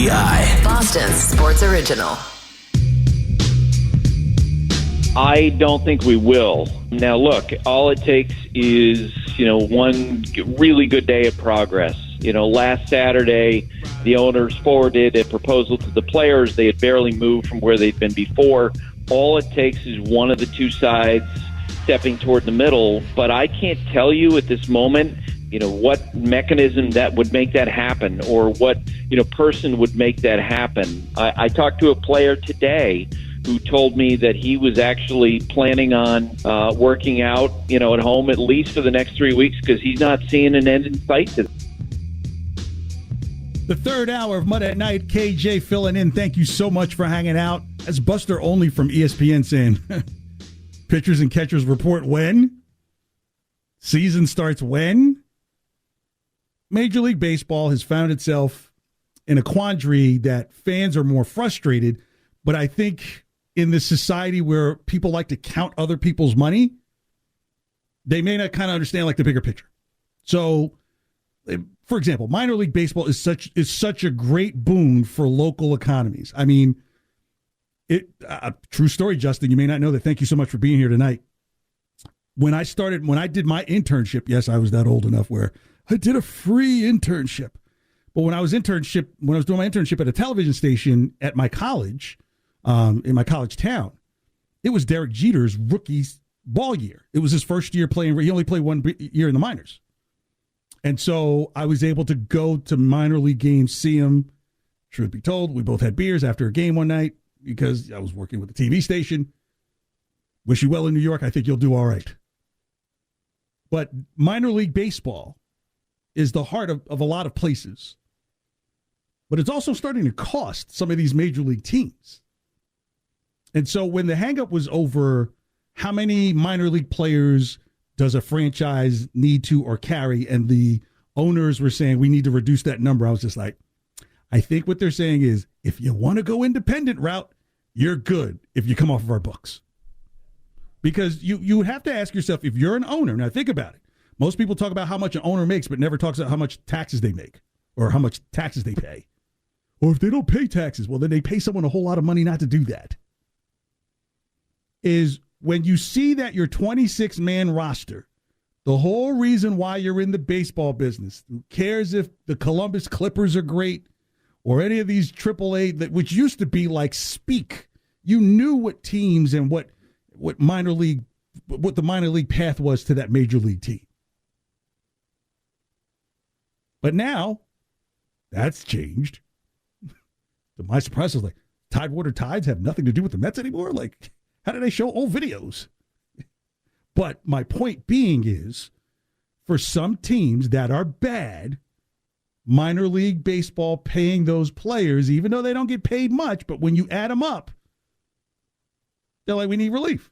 WEEI, Boston's sports original. I don't think we will. Now, look, all it takes is, one really good day of progress. Last Saturday, the owners forwarded a proposal to the players. They had barely moved from where they'd been before. All it takes is one of the two sides stepping toward the middle. But I can't tell you at this moment, what mechanism that would make that happen, or what, person would make that happen. I talked to a player today who told me that he was actually planning on working out, at home at least for the next 3 weeks, because he's not seeing an end in sight to this. The third hour of Mud at Night, KJ filling in. Thank you so much for hanging out. That's Buster Olney from ESPN saying, pitchers and catchers report when? Season starts when? Major League Baseball has found itself in a quandary that fans are more frustrated, but I think in this society where people like to count other people's money, they may not kind of understand like the bigger picture. So, for example, minor league baseball is such a great boon for local economies. I mean, true story, Justin. You may not know that. Thank you so much for being here tonight. When I did my internship, yes, I was that old enough where I did a free internship. But when I was doing my internship at a television station at my college, in my college town, it was Derek Jeter's rookie ball year. It was his first year playing. He only played 1 year in the minors. And so I was able to go to minor league games, see him. Truth be told, we both had beers after a game one night because I was working with the TV station. Wish you well in New York. I think you'll do all right. But minor league baseball is the heart of a lot of places. But it's also starting to cost some of these major league teams. And so when the hang-up was over how many minor league players does a franchise need to or carry, and the owners were saying we need to reduce that number, I was just like, I think what they're saying is if you want to go independent route, you're good if you come off of our books. Because you have to ask yourself, if you're an owner, now think about it. Most people talk about how much an owner makes, but never talks about how much taxes they make or how much taxes they pay. Or if they don't pay taxes, well, then they pay someone a whole lot of money not to do that. Is when you see that your 26-man roster, the whole reason why you're in the baseball business, who cares if the Columbus Clippers are great or any of these AAA, which used to be like speak. You knew what teams and what the minor league path was to that major league team. But now, that's changed. To my surprise, I was like, Tidewater Tides have nothing to do with the Mets anymore? Like, how do they show old videos? But my point being is, for some teams that are bad, minor league baseball paying those players, even though they don't get paid much, but when you add them up, they're like, we need relief.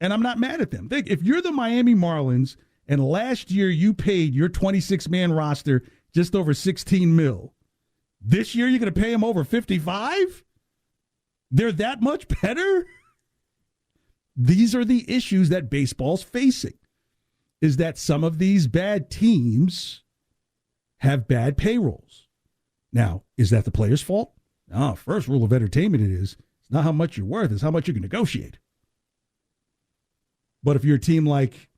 And I'm not mad at them. If you're the Miami Marlins and last year you paid your 26-man roster just over $16 million, this year you're going to pay them over 55? They're that much better? These are the issues that baseball's facing, is that some of these bad teams have bad payrolls. Now, is that the player's fault? No, first rule of entertainment it's not how much you're worth, it's how much you can negotiate. But if you're a team like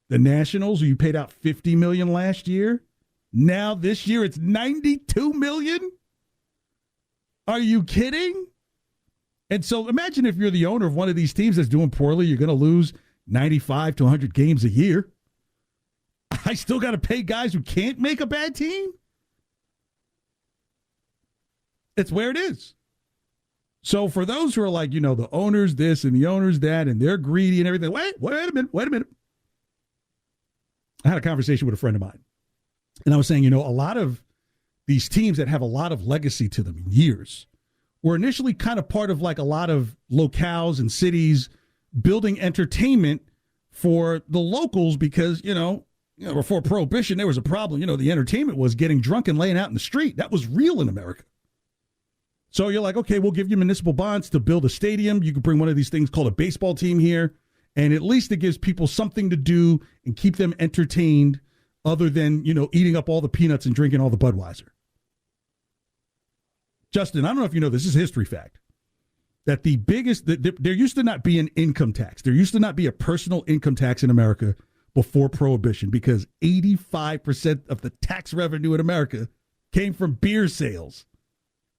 the Nationals, who you paid out $50 million last year, now this year it's $92 million? Are you kidding? And so imagine if you're the owner of one of these teams that's doing poorly, you're going to lose 95 to 100 games a year. I still got to pay guys who can't make a bad team? It's where it is. So for those who are like, the owners this and the owners that, and they're greedy and everything, wait a minute. I had a conversation with a friend of mine, and I was saying, a lot of these teams that have a lot of legacy to them in years were initially kind of part of like a lot of locales and cities building entertainment for the locals because, before Prohibition, there was a problem. The entertainment was getting drunk and laying out in the street. That was real in America. So you're like, okay, we'll give you municipal bonds to build a stadium. You can bring one of these things called a baseball team here, and at least it gives people something to do and keep them entertained other than, eating up all the peanuts and drinking all the Budweiser. Justin, I don't know if you know this is history fact, that there used to not be an income tax. There used to not be a personal income tax in America before Prohibition, because 85% of the tax revenue in America came from beer sales.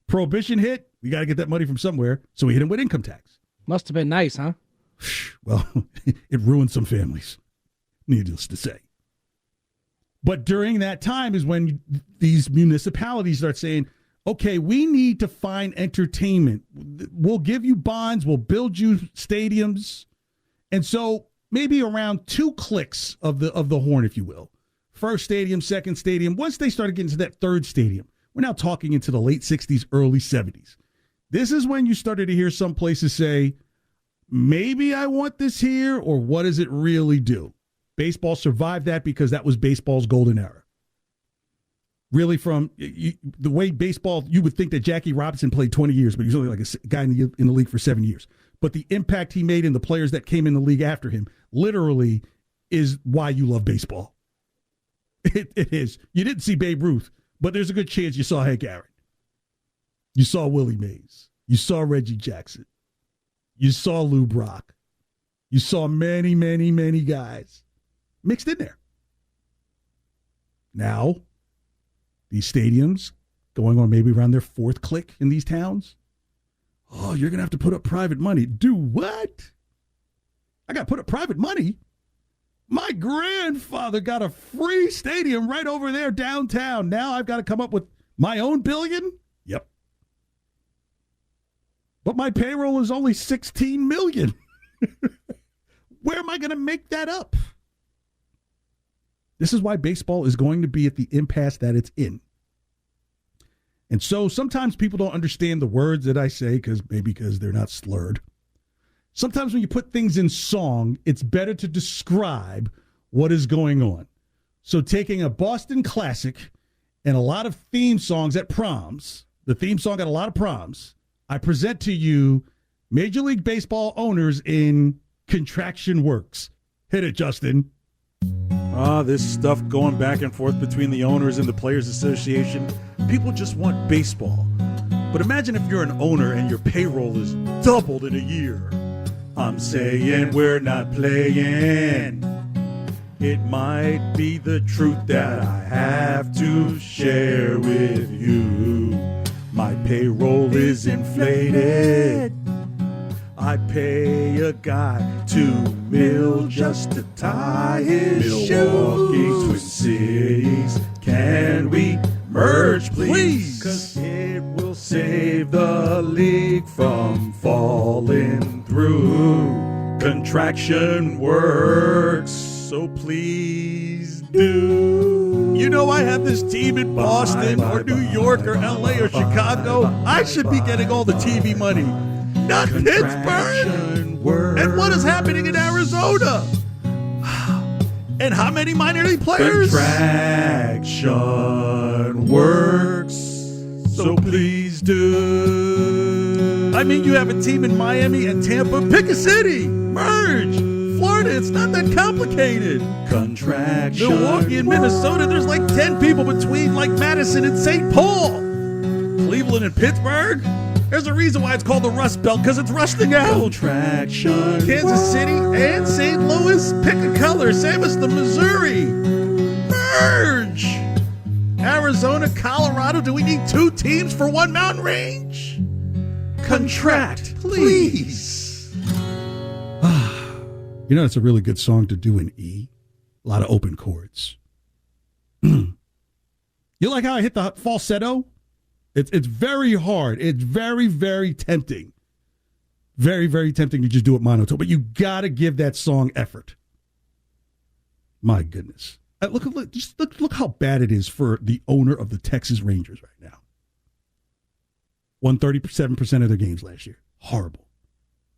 Prohibition hit, we got to get that money from somewhere, so we hit him with income tax. Must have been nice, huh? Well, it ruined some families, needless to say. But during that time is when these municipalities start saying, okay, we need to find entertainment. We'll give you bonds. We'll build you stadiums. And so maybe around 2 clicks of the horn, if you will. First stadium, second stadium. Once they started getting to that third stadium, we're now talking into the late 60s, early 70s. This is when you started to hear some places say, maybe I want this here, or what does it really do? Baseball survived that because that was baseball's golden era. Really, from the way baseball, you would think that Jackie Robinson played 20 years, but he was only like a guy in the league for 7 years. But the impact he made in the players that came in the league after him literally is why you love baseball. It is. You didn't see Babe Ruth, but there's a good chance you saw Hank Aaron. You saw Willie Mays. You saw Reggie Jackson. You saw Lou Brock. You saw many, many, many guys mixed in there. Now, these stadiums going on maybe around their 4th click in these towns. Oh, you're going to have to put up private money. Do what? I got to put up private money? My grandfather got a free stadium right over there downtown. Now I've got to come up with my own billion? Yep. But my payroll is only $16 million. Where am I going to make that up? This is why baseball is going to be at the impasse that it's in. And so sometimes people don't understand the words that I say because they're not slurred. Sometimes when you put things in song, it's better to describe what is going on. So taking a Boston classic and a lot of theme songs at proms, the theme song at a lot of proms, I present to you Major League Baseball owners in Contraction Works. Hit it, Justin. This stuff going back and forth between the owners and the Players Association. People just want baseball. But imagine if you're an owner and your payroll is doubled in a year. I'm saying we're not playing. It might be the truth that I have to share with you. My payroll is inflated. I pay a guy $2 million just to tie his Milwaukee Twin Cities. Can we merge, please? 'Cause it will save the league from falling through. Contraction works, so please do. You know I have this team in Boston or New York or LA or Chicago. I should be getting all the TV money. Not Pittsburgh. And what is happening in Arizona? And how many minor league players? Contraction works, so please do. I mean, you have a team in Miami and Tampa. Pick a city. Merge. Florida, it's not that complicated. Contraction. Milwaukee and Minnesota, there's like 10 people between like Madison and St. Paul. Cleveland and Pittsburgh. There's a reason why it's called the Rust Belt, because it's rusting out. Contraction. Kansas City and St. Louis, pick a color. Same as the Missouri. Merge. Arizona, Colorado, do we need 2 teams for 1 mountain range? Contract, please. You know, it's a really good song to do in E. A lot of open chords. You like how I hit the falsetto? It's very hard. It's very, very tempting. Very, very tempting to just do it monotone. But you got to give that song effort. My goodness. Look how bad it is for the owner of the Texas Rangers right now. Won 37% of their games last year. Horrible.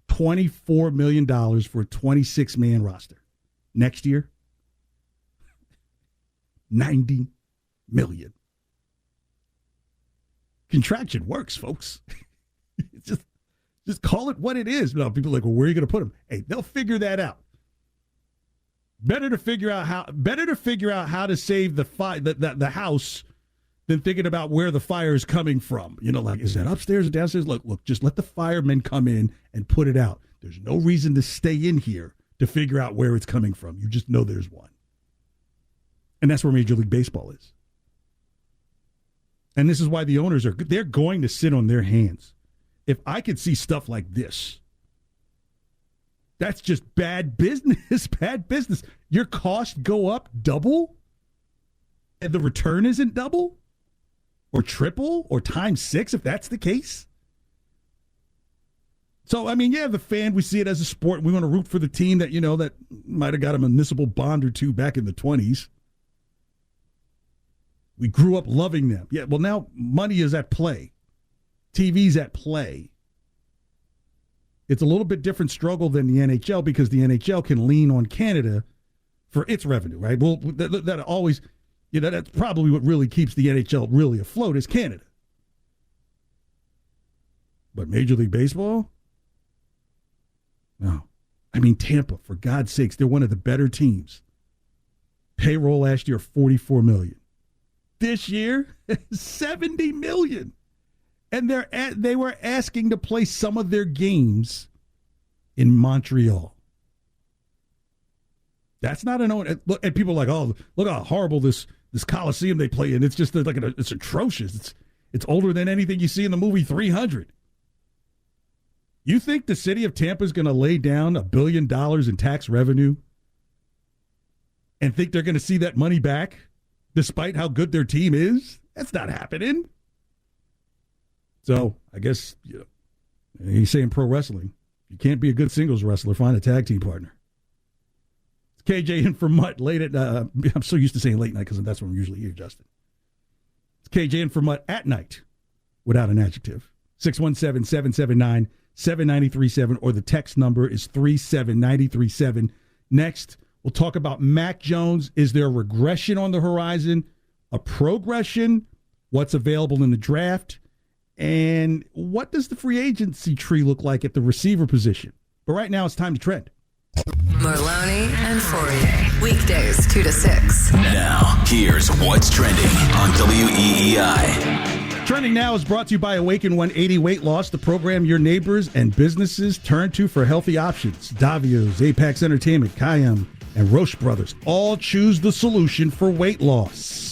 $24 million for a 26-man roster. Next year, $90 million. Contraction works, folks. Just call it what it is. Now, people are like, well, where are you going to put them? Hey, they'll figure that out. Better to figure out how to save the house than thinking about where the fire is coming from. Like, is that upstairs or downstairs? Look, just let the firemen come in and put it out. There's no reason to stay in here to figure out where it's coming from. You just know there's one. And that's where Major League Baseball is. And this is why the owners they're going to sit on their hands. If I could see stuff like this, that's just bad business, bad business. Your costs go up double and the return isn't double or triple or times 6 if that's the case. So, I mean, yeah, the fan, we see it as a sport. We want to root for the team that, that might have got a municipal bond or two back in the 20s. We grew up loving them. Yeah, well, now money is at play. TV's at play. It's a little bit different struggle than the NHL because the NHL can lean on Canada for its revenue, right? Well, that always, that's probably what really keeps the NHL really afloat is Canada. But Major League Baseball? No. I mean, Tampa, for God's sakes, they're one of the better teams. Payroll last year, $44 million. This year, $70 million. And they were asking to play some of their games in Montreal. That's not an own. And people are like, oh, look how horrible this Coliseum they play in. It's just like it's atrocious. It's older than anything you see in the movie 300. You think the city of Tampa is going to lay down $1 billion in tax revenue and think they're going to see that money back despite how good their team is? That's not happening. So I guess he's saying pro wrestling. You can't be a good singles wrestler. Find a tag team partner. It's KJ in for Mutt late at. I'm so used to saying late night because that's when we're usually here, Justin. It's KJ in for Mutt at night, without an adjective. 617-779-7937 or the text number is 37937. Next, we'll talk about Mac Jones. Is there a regression on the horizon? A progression? What's available in the draft? And what does the free agency tree look like at the receiver position? But right now, it's time to trend. Merloni and Fourier. Weekdays 2 to 6. Now, here's what's trending on WEEI. Trending Now is brought to you by Awaken 180 Weight Loss, the program your neighbors and businesses turn to for healthy options. Davio's, Apex Entertainment, Kayam, and Roche Brothers all choose the solution for weight loss.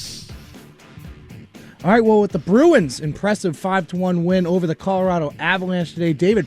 All right, well, with the Bruins' impressive 5-1 win over the Colorado Avalanche today, David